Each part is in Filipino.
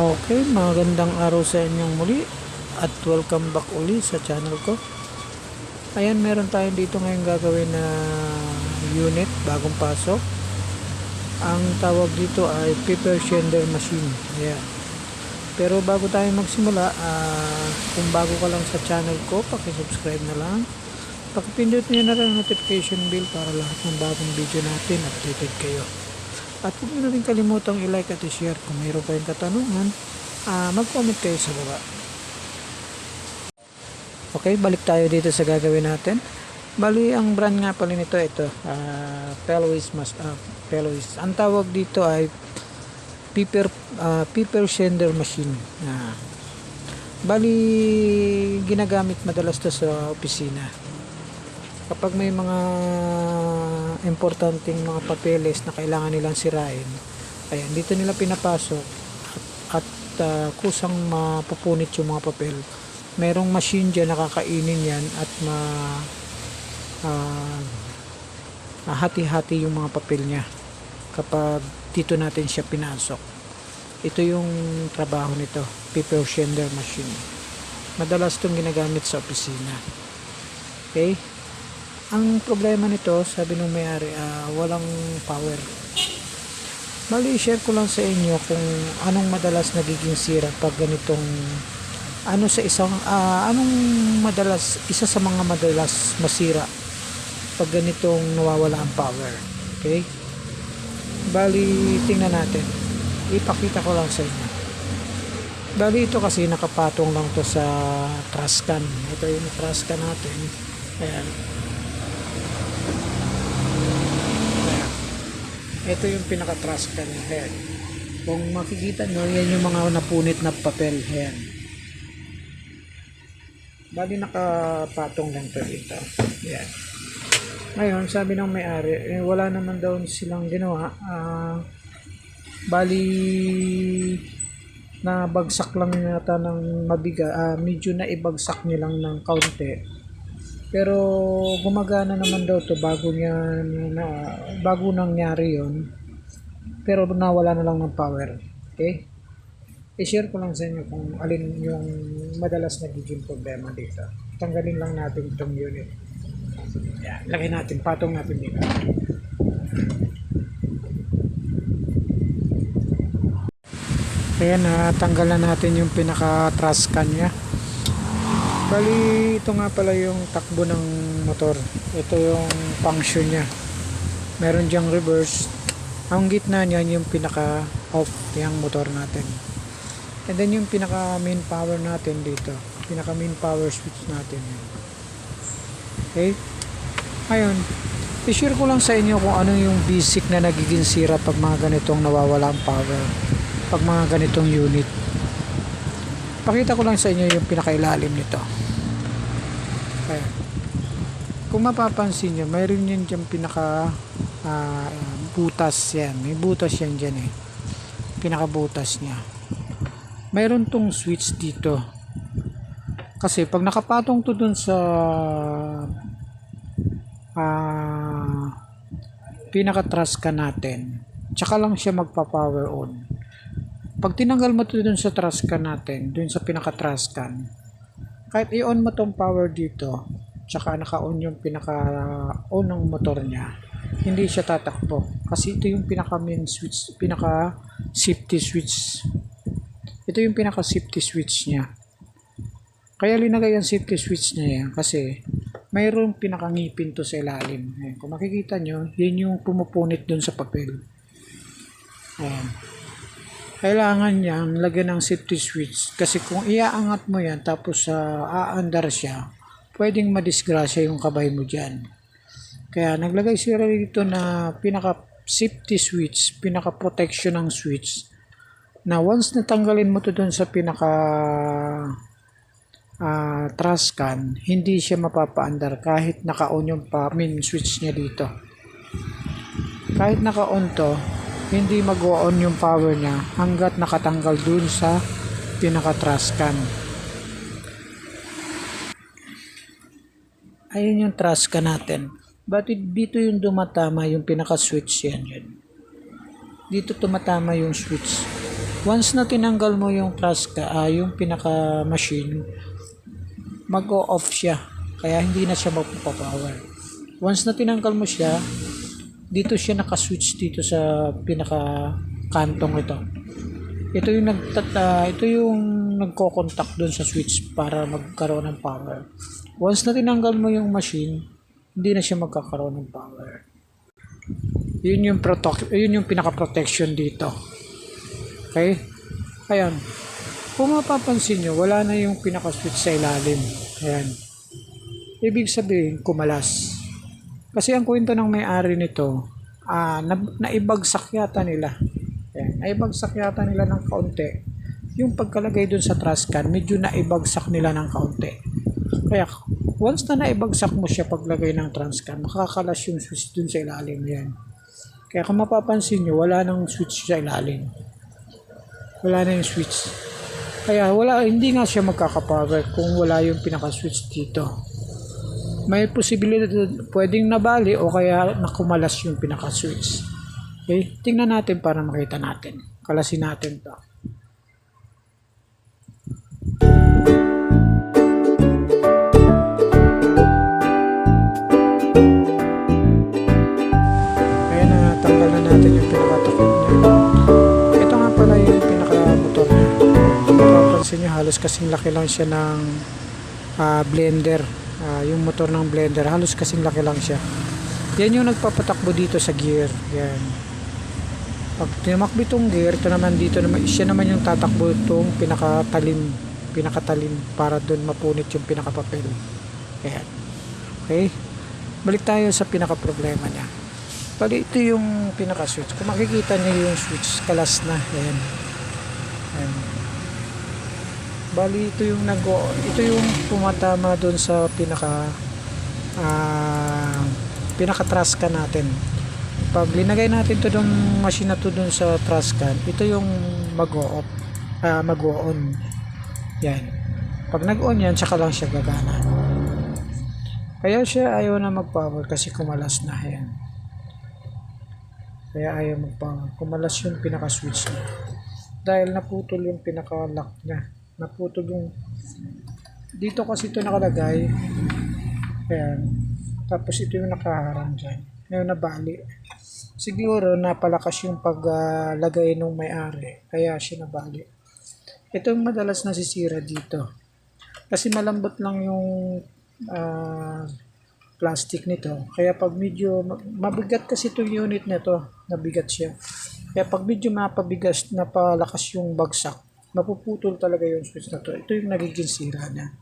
Okay, magandang araw sa inyong muli at welcome back uli sa channel ko. Ayan, meron tayong dito ngayon gagawin na unit, bagong pasok. Ang tawag dito ay paper shredder machine. Ayan. Pero bago tayo magsimula, kung bago ka lang sa channel ko, paki-subscribe na lang. Pakipindot nyo na rin ang notification bell para lahat ng bagong video natin updated kayo. At huwag nyo na rin kalimutang i-like at i-share. Kung mayroon kayong katanungan, mag-comment kayo sa baba. Okay, balik tayo dito sa gagawin natin. Bali, ang brand nga pala nito, ito, Pelois. Ang tawag dito ay paper shredder machine. Bali, ginagamit madalas to sa opisina. Kapag may mga importanteng mga papeles na kailangan nilang sirain, ayan, dito nila pinapasok at kusang mapupunit yung mga papel. Merong machine dyan, nakakainin yan at hati-hati yung mga papel niya kapag dito natin siya pinasok. Ito yung trabaho nito, paper shredder machine. Madalas itong ginagamit sa opisina. Okay? Ang problema nito, sabi nung may-ari, walang power. Bali, share ko lang sa inyo kung anong madalas nagiging sira pag ganitong isa sa mga madalas masira pag ganitong nawawala ang power. Okay? Bali, tingnan natin. Ipakita ko lang sa inyo. Bali, ito kasi nakapatong lang to sa trash can. Ito yung trash can natin. Ayan. Ito yung pinaka-trash can. Ayan. Kung makikita nyo, yan yung mga napunit na papel. Ayan. Bali, nakapatong lang to dito. Ayan. Ngayon, sabi ng may-ari, wala naman daw silang ginawa. Bali, nabagsak lang nata ng mabiga. Medyo na ibagsak nilang ng kaunti. Pero gumagana naman daw to bago nangyari yon, pero nawala na lang ng power. Okay, i-share ko lang sa inyo kung alin yung madalas nagiging problema dito. Tanggalin lang natin itong unit. Yan, lagay natin, patong natin dito. Ayan, tanggal na natin yung pinaka trash can nya. Bali, ito nga pala yung takbo ng motor. Ito yung function nya. Meron dyang reverse. Ang gitna niyan yung pinaka off yung motor natin. And then yung pinaka main power natin dito. Pinaka main power switch natin. Okay? Ngayon, i-share ko lang sa inyo kung ano yung basic na nagiging sira pag mga ganitong nawawala ang power. Pag mga ganitong unit. Pakita ko lang sa inyo yung pinakailalim nito. Ayan. Kung mapapansin nyo, mayroon yan dyan pinaka butas yan. May butas yan dyan eh. Pinaka butas nya. Mayroon tong switch dito. Kasi pag nakapatong to dun sa pinaka trash can natin, tsaka lang siya magpa-power on. Pag tinanggal mo to dun sa trash can natin, dun sa pinaka trash can, kahit i-on mo tong power dito, tsaka naka-on yung pinaka-on ng motor niya, hindi siya tatakbo. Kasi ito yung pinaka-main switch, pinaka-safety switch. Ito yung pinaka-safety switch niya. Kaya linagay ang safety switch niya yan kasi mayroong pinaka-ngipin to sa ilalim. Ayan. Kung makikita nyo, yun yung pumupunit dun sa papel. Ayan. Kailangan niyang lagyan ng safety switch kasi kung iaangat mo yan tapos aandar siya, pwedeng madisgrasya yung kamay mo dyan. Kaya naglagay sila dito na pinaka safety switch, pinaka protection ng switch, na once natanggalin mo to dun sa pinaka trash can, hindi siya mapapaandar kahit naka-on yung main switch niya dito. Kahit naka-on to, hindi mag-on yung power niya hanggat nakatanggal dun sa pinaka trash can. Ayun yung trash can natin. But dito yung dumatama yung pinaka switch yan. Dito tumatama yung switch. Once na tinanggal mo yung yung pinaka machine, mag-o-off siya. Kaya hindi na siya magpapower. Once na tinanggal mo siya, dito siya naka-switch dito sa pinaka kantong ito. Ito yung nagko-contact doon sa switch para magkaroon ng power. Once na tinanggal mo yung machine, hindi na siya magkakaroon ng power. Yun yung pinaka-protection dito. Okay? Ayan. Kung mapapansin nyo, wala na yung pinaka-switch sa ilalim. Ayan. Ibig sabihin, kumalas. Kasi ang kwento ng may-ari nito, naibagsak yata nila. Ayan. Naibagsak yata nila ng kaunti. Yung pagkalagay dun sa trash can, medyo naibagsak nila ng kaunti. Kaya, once na naibagsak mo siya paglagay ng trash can, makakalas yung switch dun sa ilalim. Yan. Kaya kung mapapansin nyo, wala nang switch sa ilalim. Wala na yung switch. Kaya hindi nga siya magkakapower kung wala yung pinaka-switch dito. May posibilidad pwedeng nabali o kaya nakumalas yung pinaka-switch. Okay? Tingnan natin para makita natin. Kalasin natin to. Ayan na, tanggal na natin yung pinaka-takip niya. Ito nga pala yung pinaka-motor niya. Mapapansin nyo, halos kasing laki lang siya ng blender. Yung motor ng blender, halos kasing laki lang siya. Yan yung nagpapatakbo dito sa gear. Yan. Pag tinamakbo itong gear, ito naman dito naman, siya naman yung tatakbo itong pinakatalim para doon mapunit yung pinakapapel. Ayan. Okay? Balik tayo sa pinaka-problema niya. Bali, ito yung pinaka-switch. Kung makikita niyo yung switch, kalas na. Ayan. Ayan. Bali, ito yung pumatama doon sa pinaka-trash can natin. Pag linagay natin to yung machine na to dun sa trash can, ito yung mag-o-on. Yan. Pag nag-on yan, tsaka lang siya gagana. Kaya siya ayaw na mag-power kasi kumalas na. Yan. Kaya ayaw mag-power. Kumalas yung pinaka-switch niya. Dahil naputol yung pinaka-lock niya. Naputol yung dito kasi ito nakalagay. Ayan. Tapos ito yung nakaharang dyan. Ngayon nabali. Siguro napalakas yung paglagay ng may-ari. Kaya siya nabali. Ito yung madalas nasisira dito. Kasi malambot lang yung plastic nito. Kaya pag medyo mabigat kasi itong unit nito, nabigat siya. Kaya pag medyo mapabigas, napalakas yung bagsak, mapuputol talaga yung switch na to. Ito yung nagiging sira niya.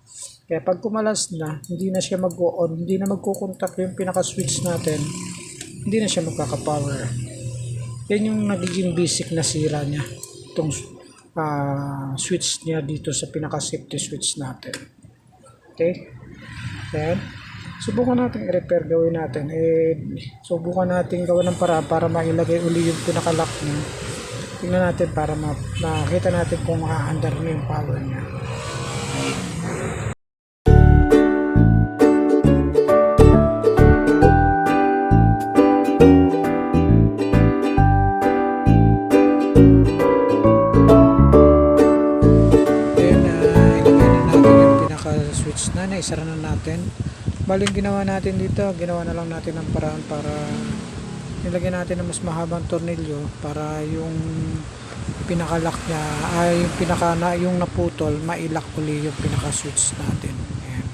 Kaya pag kumalas na, hindi na siya mag-on, hindi na magkukontak yung pinaka-switch natin, hindi na siya magkaka-power. Yan yung nagiging basic na sira niya. Itong switch niya dito sa pinaka-safety switch natin. Okay? Then, subukan natin i-repair, gawin natin. Subukan natin gawin ng para mailagay uli yung pinaka-lock niya. Tingnan natin para makita natin kung aandar na yung power niya. Switch na, naisara na natin. Baling ginawa natin dito, ginawa na lang natin ng paraan para nilagyan natin ng mas mahabang tornilyo para yung pinaka-lock niya yung naputol, mailak uli yung pinaka-switch natin. Ayan.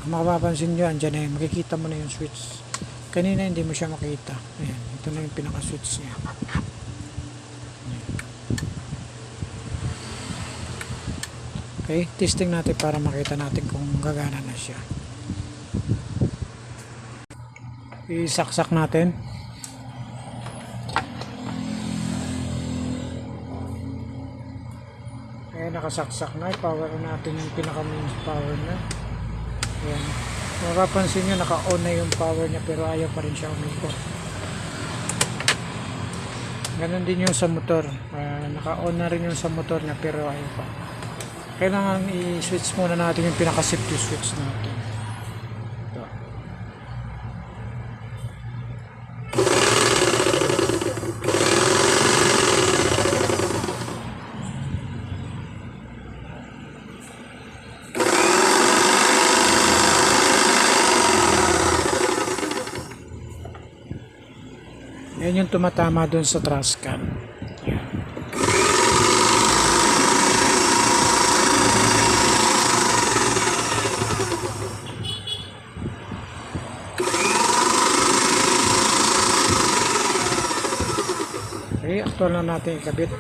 Kung makapapansin nyo, andyan na yun, makikita mo na yung switch. Kanina hindi mo siya makita. Ayan, ito na yung pinaka-switch niya. Okay, testing natin para makita natin kung gagana na siya. Isaksak natin. Ayan, nakasaksak na. Power natin yung pinaka-mains power na. Ayan. Mapapansin nyo, naka-on na yung power niya pero ayaw pa rin siya umikot. Ganon din yung sa motor. Naka-on na rin yung sa motor niya pero ayaw pa. Kailangan i-switch muna natin yung pinaka-safety switch natin. Ito. Yan yung tumatama dun sa trash can. Yan. Okay, actual na natin ikabit.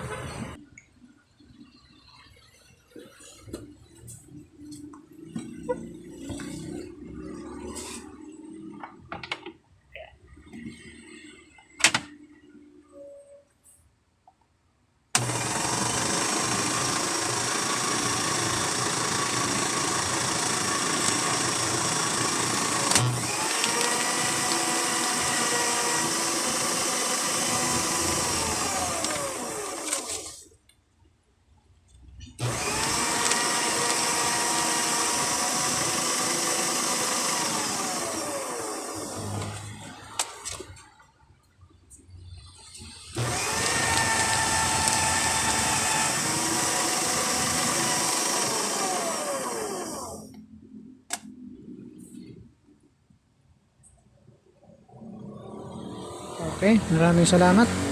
Okay, maraming salamat.